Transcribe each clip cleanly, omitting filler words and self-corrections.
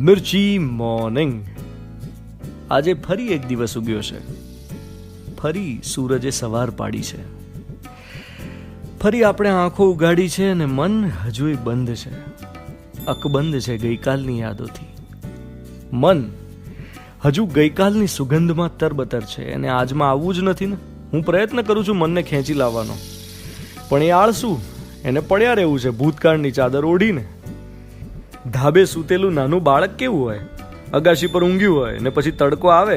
મિર્ચી morning. આજે ફરી એક દિવસ ઉગ્યો છે. ફરી સૂરજે સવાર પાડી છે. ફરી આપણે આંખો ઉગાડી છે અને મન હજુય બંધ છે. અકબંધ છે ગઈકાલની યાદોથી. મન હજુ ગઈકાલની સુગંધમાં તરબતર છે અને આજમાં આવવું જ નથી ને. હું પ્રયત્ન કરું છું મનને ખેંચી લાવવાનો, પણ એ આળસુ. એને પડ્યા રહેવું છે ભૂતકાળની ચાદર ઓઢીને. ધાબે સૂતેલું નાનું બાળક કેવું હોય, અગાશી પર ઊંઘ્યું હોય ને પછી તડકો આવે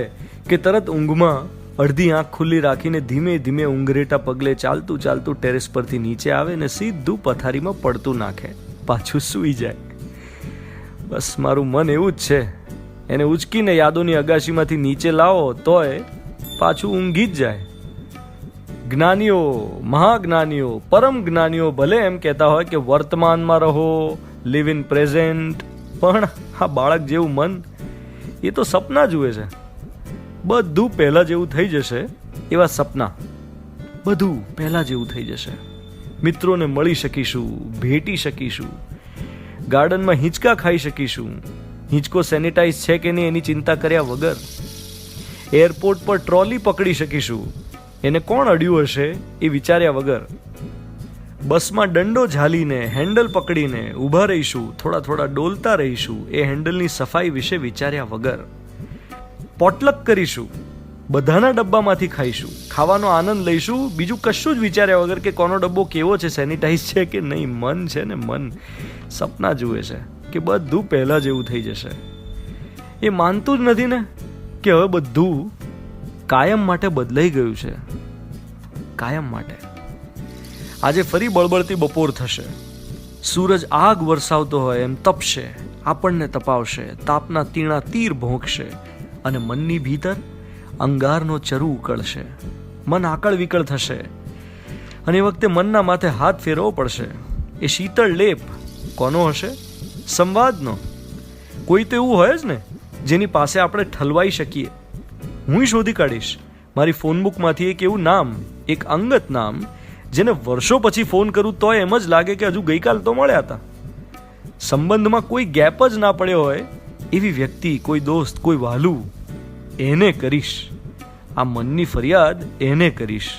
કે તરત ઊંઘમાં અડધી આંખ ખુલ્લી રાખીને ધીમે ધીમે ઊંઘરેટા પગલે ચાલતું ચાલતું ટેરેસ પરથી નીચે આવે ને સીધું પથારીમાં પડતું નાખે, પાછું સૂઈ જાય. બસ મારું મન એવું જ છે. એને ઉચકીને યાદોની અગાશીમાંથી નીચે લાવો તોય પાછું ઊંઘી જ જાય. જ્ઞાનીઓ, મહાજ્ઞાનીઓ, પરમ જ્ઞાનીઓ ભલે એમ કહેતા હોય કે વર્તમાનમાં રહો, લિવ ઇન પ્રેઝન્ટ, પણ આ બાળક જેવું મન એ તો સપના જુએ છે. બધું પહેલાં જેવું થઈ જશે એવા સપના. બધું પહેલાં જેવું થઈ જશે. મિત્રોને મળી શકીશું, ભેટી શકીશું, ગાર્ડનમાં હિંચકા ખાઈ શકીશું, હિંચકો સેનિટાઈઝ છે કે નહીં એની ચિંતા કર્યા વગર. એરપોર્ટ પર ટ્રોલી પકડી શકીશું, એને કોણ અડ્યું હશે એ વિચાર્યા વગર. બસમાં દંડો ઝાલીને હેન્ડલ પકડીને ઊભા રહીશું, થોડા થોડા ડોલતા રહીશું એ હેન્ડલની સફાઈ વિશે વિચાર્યા વગર. પોટલક કરીશું, બધાના ડબ્બામાંથી ખાઈશું, ખાવાનો આનંદ લઈશું, બીજું કશું જ વિચાર્યા વગર કે કોનો ડબ્બો કેવો છે, સેનિટાઈઝ છે કે નહીં. મન છે ને મન સપના જુએ છે કે બધું પહેલાં જેવું થઈ જશે. એ માનતું જ નથી ને કે હવે બધું કાયમ માટે બદલાઈ ગયું છે. કાયમ માટે. આજે ફરી બળબળતી બપોર થશે. સૂરજ આગ વરસાવતો હોય એમ તપશે, આપણને તપાવશે, તાપના તીણા તીર ભોંકશે અને મનની ભીતર અંગારનો ચરુ ઉકળશે. મન આકળ વિકળ થશે અને એ વખતે મનના માથે હાથ ફેરવવો પડશે. એ શીતળ લેપ કોનો હશે? સંવાદનો. કોઈ તો એવું હોય જ ને જેની પાસે આપણે ઠલવાઈ શકીએ. હું શોધી કાઢીશ મારી ફોનબુકમાંથી એક એવું નામ, એક અંગત નામ જેને વર્ષો પછી ફોન કરું તોય એમ જ લાગે કે હજુ ગઈકાલ તો મળ્યા હતા. સંબંધમાં કોઈ ગેપ જ ના પડ્યો હોય એવી વ્યક્તિ, કોઈ દોસ્ત, કોઈ વહાલું, એને કરીશ. આ મનની ફરિયાદ એને કરીશ.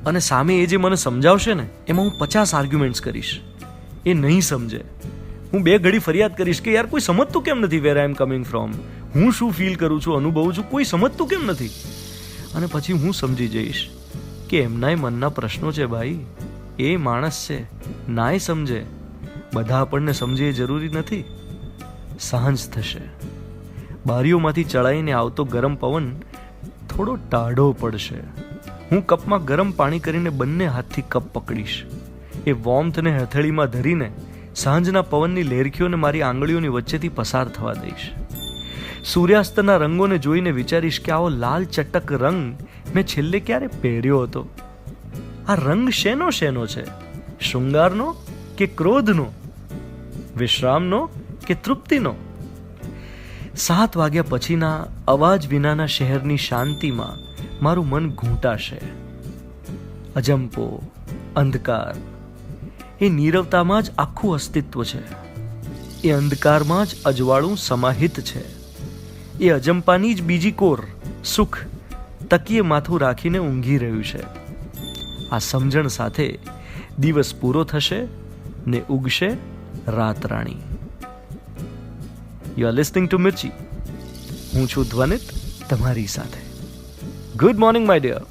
અને સામે એ જે મને સમજાવશે ને એમાં હું 50 આર્ગ્યુમેન્ટ્સ કરીશ. એ નહીં સમજે. હું 2 ઘડી ફરિયાદ કરીશ કે યાર કોઈ સમજતું કેમ નથી વેર આઈ એમ કમિંગ ફ્રોમ, હું શું ફીલ કરું છું, અનુભવું છું, કોઈ સમજતું કેમ નથી. અને પછી હું સમજી જઈશ કે એમનાય મનના પ્રશ્નો છે ભાઈ. એ માણસ છે, નાય સમજે. બધા આપણને સમજે એ જરૂરી નથી. સાંજ થશે. બારીઓમાંથી ચડાઈને આવતો ગરમ પવન થોડો ટાઢો પડશે. હું કપમાં ગરમ પાણી કરીને બંને હાથથી કપ પકડીશ. એ વોર્મથને હથેળીમાં ધરીને સાંજના પવનની લેરખીઓને મારી આંગળીઓની વચ્ચેથી પસાર થવા દઈશ. સૂર્યાસ્તના રંગોને જોઈને વિચારીશ કે આવો લાલ ચટક રંગ મેં છેલ્લે ક્યારે પહેર્યો હતો. આ રંગ શેનો શેનો છે? શૃંગારનો કે ક્રોધનો? વિશ્રામનો કે તૃપ્તિનો? 7 વાગ્યા પછીના અવાજ વિનાના શહેરની શાંતિમાં મારું મન ઘૂંટાશે. અજંપો, અંધકાર, એ નીરવતામાં જ આખું અસ્તિત્વ છે. એ અંધકારમાં જ અજવાળું સમાહિત છે. એ અજંપાની જ બીજી કોર, સુખ, તકીએ માથું રાખીને ઊંઘી રહ્યું છે. આ સમજણ સાથે દિવસ પૂરો થશે ને ઉગશે રાતરાણી. You are listening to Mirchi. હું છું ધ્વનિત તમારી સાથે. Good morning my dear.